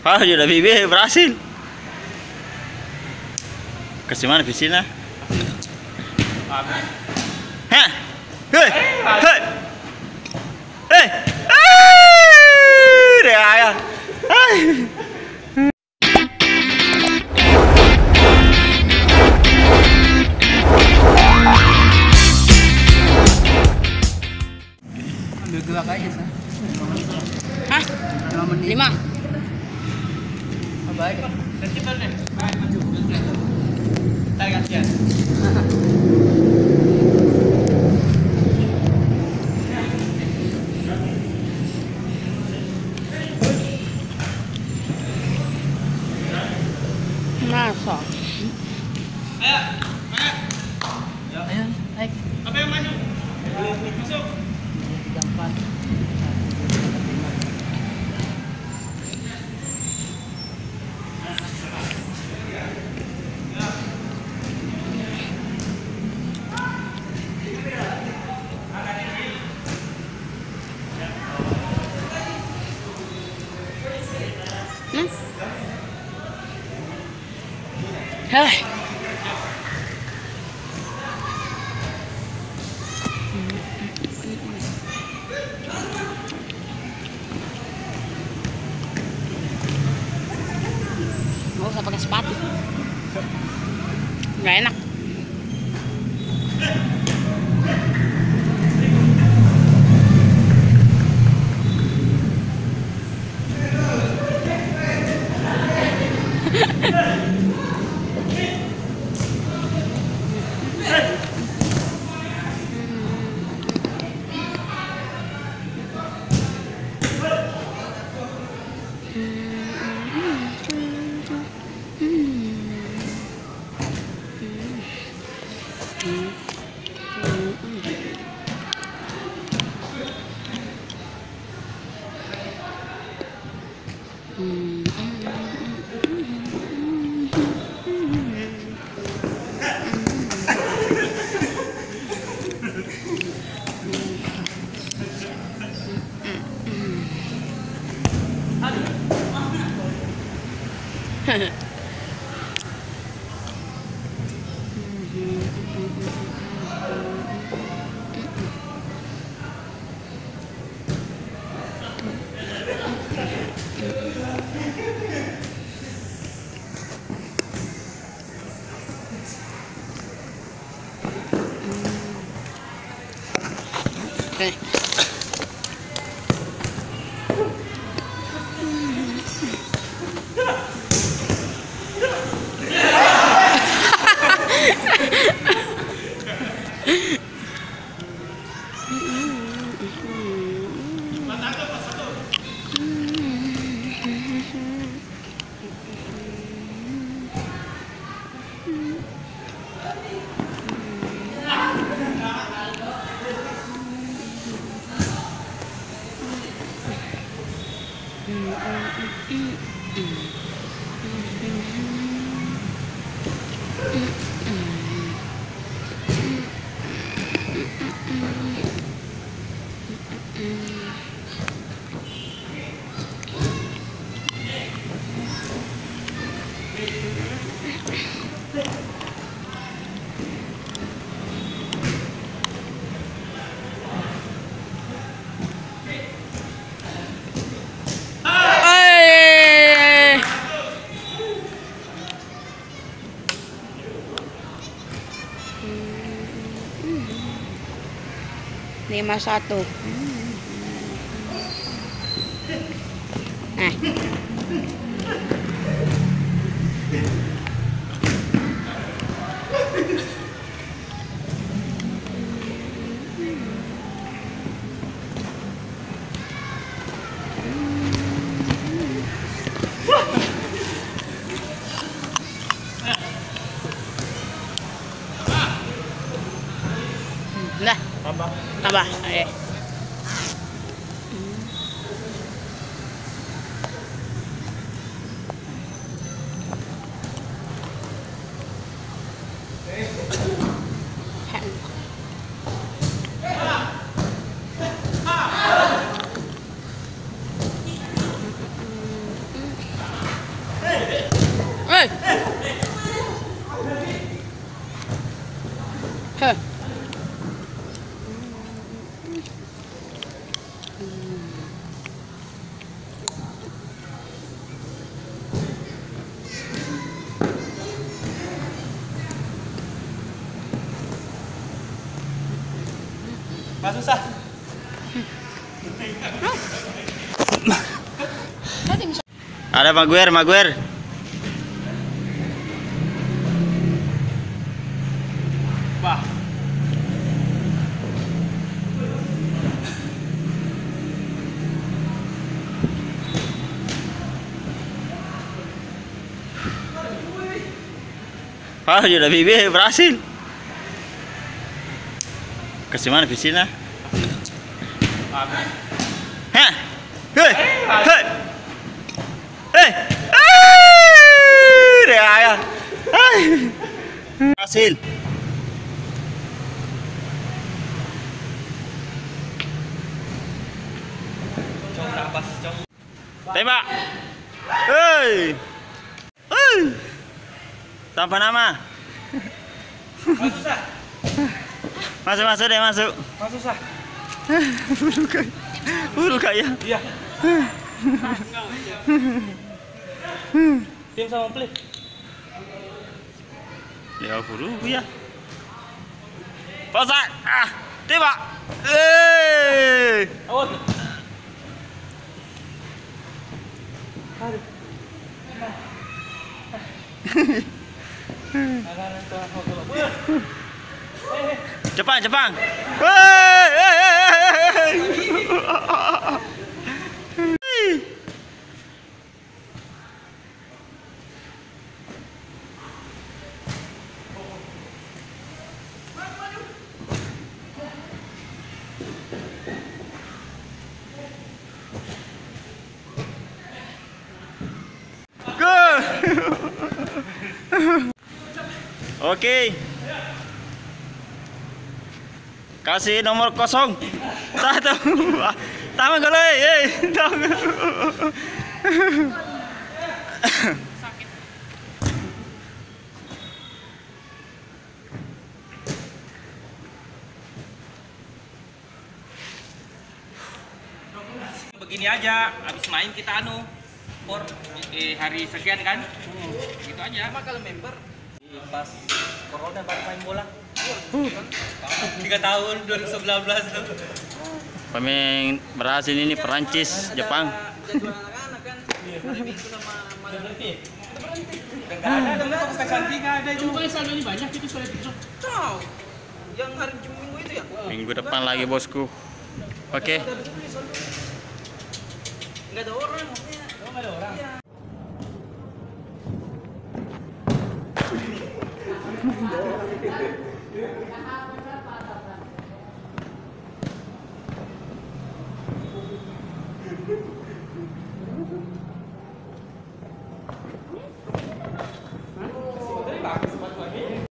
Ah, sudah Bibi berhasil. Kasih mana piscina? Hah? Hei! Hei! Hei! Ya. Ambil gelak aja sah. Hah? 5 menit. 5. Apa aja? Kita gantian. Masa? Ayo, Ayo, naik. apa yang maju? Masuk. 3, 4. Hei. Nggak usah pakai sepatu. Nggak enak. Oke. Hey. 5-1. Dah. Tambah. Ayo. Mas susah. Ada Maguire. Wah. Ah, sudah Bibi berhasil. Kasih mana Pisina? Hah? Hei! Hei! Hei! Ayah. Berhasil. Cong nabas, cong. Tembak. Hei. Hei. Tanpa nama. Mas susah. Masuk deh, masuk. Mas susah. Bulu kayak. Iya. Tim sama pelit. 50 ya. Pasang. Ah, tembak. Eh. Awas. Aduh. Jepang. Hei. Go. Oke. Kasih nomor 0. 1. Tama gole. Begini aja, habis main kita hari sekian kan? Gitu aja. Emang kalau member pas corona baru main bola. 3 tahun 2019 tuh. Pemain berhasil ini Perancis, Jepang. Jadwal anak-anak kan. Hari Minggu sama malam nanti. Enggak ada, bukan cantik enggak ada itu. Bukan saldonya banyak itu soalnya itu. Tahu. Yang hari Minggu itu ya? Minggu depan lagi bosku. Oke. Enggak ada orang maksudnya. Oh, enggak ada orang. Iya.